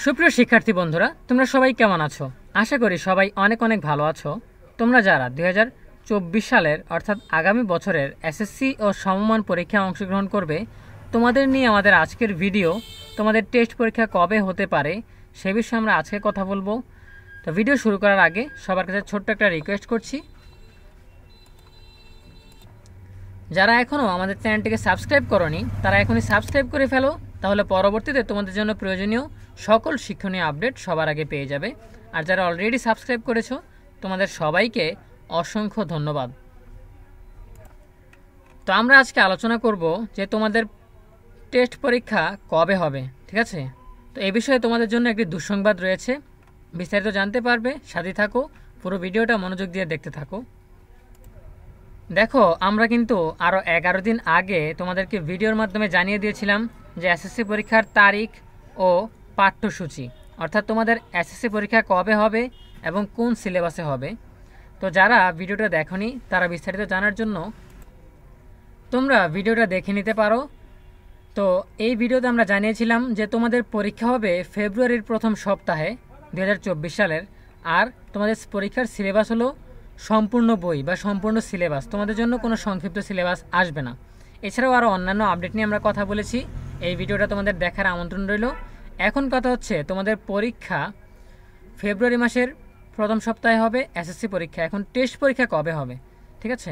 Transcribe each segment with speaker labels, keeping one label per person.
Speaker 1: সুপ্রিয় শিক্ষার্থী বন্ধুরা, তোমরা সবাই কেমন আছো? আশা করি সবাই অনেক অনেক ভালো আছো। তোমরা যারা 2024 সালের অর্থাৎ আগামী বছরের এসএসসি ও সমমান পরীক্ষায় অংশগ্রহণ করবে, তোমাদের নিয়ে আমাদের আজকের ভিডিও। তোমাদের টেস্ট পরীক্ষা কবে হতে পারে সে বিষয়ে আমরা আজকে কথা বলবো। তো ভিডিও শুরু করার আগে সবার কাছে ছোট্ট একটা রিকোয়েস্ট করছি, যারা এখনও আমাদের চ্যানেলটিকে সাবস্ক্রাইব করোনি তারা এখনই সাবস্ক্রাইব করে ফেলো, তাহলে পরবর্তীতে তোমাদের জন্য প্রয়োজনীয় সকল শিক্ষণীয় আপডেট সবার আগে পেয়ে যাবে। আর যারা অলরেডি সাবস্ক্রাইব করেছো তোমাদের সবাইকে অসংখ্য ধন্যবাদ। তো আমরা আজকে আলোচনা করব যে তোমাদের টেস্ট পরীক্ষা কবে হবে, ঠিক আছে? তো এই বিষয়ে তোমাদের জন্য একটি দুঃসংবাদ রয়েছে, বিস্তারিত জানতে পারবে। সাথে থাকো, পুরো ভিডিওটা মনোযোগ দিয়ে দেখতে থাকো। দেখো, আমরা কিন্তু আরও 11 দিন আগে তোমাদেরকে ভিডিওর মাধ্যমে জানিয়ে দিয়েছিলাম যে এসএসসি পরীক্ষার তারিখ ও পাঠ্যসূচি, অর্থাৎ তোমাদের এসএসসি পরীক্ষা কবে হবে এবং কোন সিলেবাসে হবে। তো যারা ভিডিওটা দেখোনি তারা বিস্তারিত জানার জন্য তোমরা ভিডিওটা দেখে নিতে পারো। তো এই ভিডিওতে আমরা জানিয়েছিলাম যে তোমাদের পরীক্ষা হবে ফেব্রুয়ারির প্রথম সপ্তাহে 2024 সালের। আর তোমাদের পরীক্ষার সিলেবাস হলো সম্পূর্ণ বই বা সম্পূর্ণ সিলেবাস, তোমাদের জন্য কোনো সংক্ষিপ্ত সিলেবাস আসবে না। এছাড়াও আরও অন্যান্য আপডেট নিয়ে আমরা কথা বলেছি, এই ভিডিওটা তোমাদের দেখার আমন্ত্রণ রইল। এখন কথা হচ্ছে তোমাদের পরীক্ষা ফেব্রুয়ারি মাসের প্রথম সপ্তাহে হবে এসএসসি পরীক্ষা। এখন টেস্ট পরীক্ষা কবে হবে, ঠিক আছে?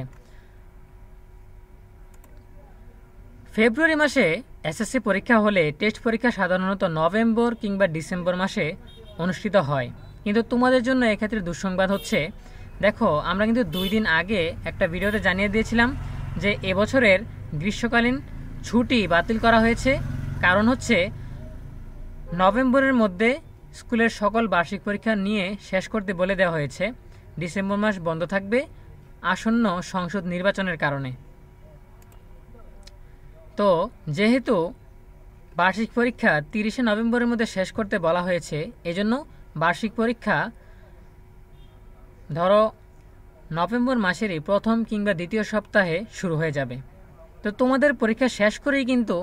Speaker 1: ফেব্রুয়ারি মাসে এসএসসি পরীক্ষা হলে টেস্ট পরীক্ষা সাধারণত নভেম্বর কিংবা ডিসেম্বর মাসে অনুষ্ঠিত হয়। কিন্তু তোমাদের জন্য এক্ষেত্রে দুঃসংবাদ হচ্ছে, দেখো আমরা কিন্তু 2 দিন আগে একটা ভিডিওতে জানিয়ে দিয়েছিলাম যে এবছরের গ্রীষ্মকালীন ছুটি বাতিল করা হয়েছে। কারণ হচ্ছে নভেম্বরের মধ্যে স্কুলের সকল বার্ষিক পরীক্ষা নিয়ে শেষ করতে বলে দেওয়া হয়েছে। ডিসেম্বর মাস বন্ধ থাকবে আসন্ন সংসদ নির্বাচনের কারণে। তো যেহেতু বার্ষিক পরীক্ষা 30শে নভেম্বরের মধ্যে শেষ করতে বলা হয়েছে, এজন্য বার্ষিক পরীক্ষা ধরো নভেম্বর মাসেরই প্রথম কিংবা দ্বিতীয় সপ্তাহে শুরু হয়ে যাবে। তো তোমাদের পরীক্ষা শেষ করেই কিন্তু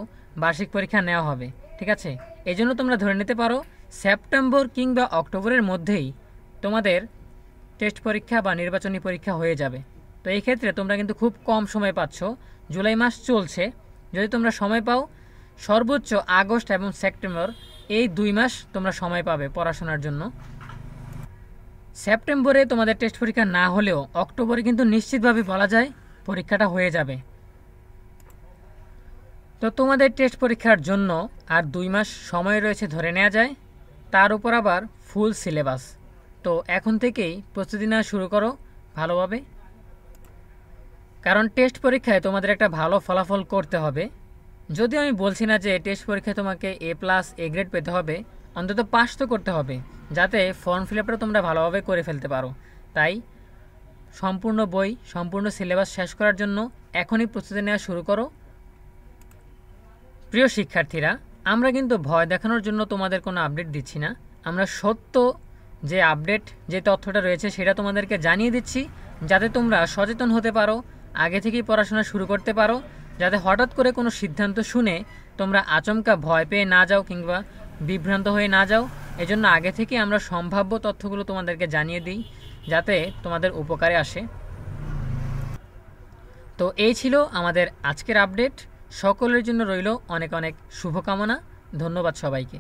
Speaker 1: বার্ষিক পরীক্ষা নেওয়া হবে, ঠিক আছে? এই জন্য তোমরা ধরে নিতে পারো সেপ্টেম্বর কিংবা অক্টোবরের মধ্যেই তোমাদের টেস্ট পরীক্ষা বা নির্বাচনী পরীক্ষা হয়ে যাবে। তো এই ক্ষেত্রে তোমরা কিন্তু খুব কম সময় পাচ্ছ। জুলাই মাস চলছে, যদি তোমরা সময় পাও সর্বোচ্চ আগস্ট এবং সেপ্টেম্বর, এই 2 মাস তোমরা সময় পাবে পড়াশোনার জন্য। সেপ্টেম্বরে তোমাদের টেস্ট পরীক্ষা না হলেও অক্টোবরে কিন্তু নিশ্চিতভাবে বলা যায় পরীক্ষাটা হয়ে যাবে। তো তোমাদের টেস্ট পরীক্ষার জন্য আর 2 মাস সময় রয়েছে ধরে নেওয়া যায়, তার উপর আবার ফুল সিলেবাস। তো এখন থেকেই প্রস্তুতি নেওয়া শুরু করো ভালোভাবে, কারণ টেস্ট পরীক্ষায় তোমাদের একটা ভালো ফলাফল করতে হবে। যদিও আমি বলছি না যে টেস্ট পরীক্ষায় তোমাকে A+ A গ্রেড পেতে হবে, অন্তত পাস তো করতে হবে, যাতে ফর্ম ফিল আপটা তোমরা ভালোভাবে করে ফেলতে পারো। তাই সম্পূর্ণ বই সম্পূর্ণ সিলেবাস শেষ করার জন্য এখনই প্রস্তুতি নেওয়া শুরু করো। প্রিয় শিক্ষার্থীরা, আমরা কিন্তু ভয় দেখানোর জন্য তোমাদের কোনো আপডেট দিচ্ছি না, আমরা সত্য যে আপডেট যে তথ্যটা রয়েছে সেটা তোমাদেরকে জানিয়ে দিচ্ছি, যাতে তোমরা সচেতন হতে পারো, আগে থেকেই পড়াশোনা শুরু করতে পারো, যাতে হঠাৎ করে কোনো সিদ্ধান্ত শুনে তোমরা আচমকা ভয় পেয়ে না যাও কিংবা বিভ্রান্ত হয়ে না যাও। এজন্য আগে থেকে আমরা সম্ভাব্য তথ্যগুলো তোমাদেরকে জানিয়ে দিই, যাতে তোমাদের উপকারে আসে। তো এই ছিল আমাদের আজকের আপডেট। সকলের জন্য রইল অনেক অনেক শুভকামনা। ধন্যবাদ সবাইকে।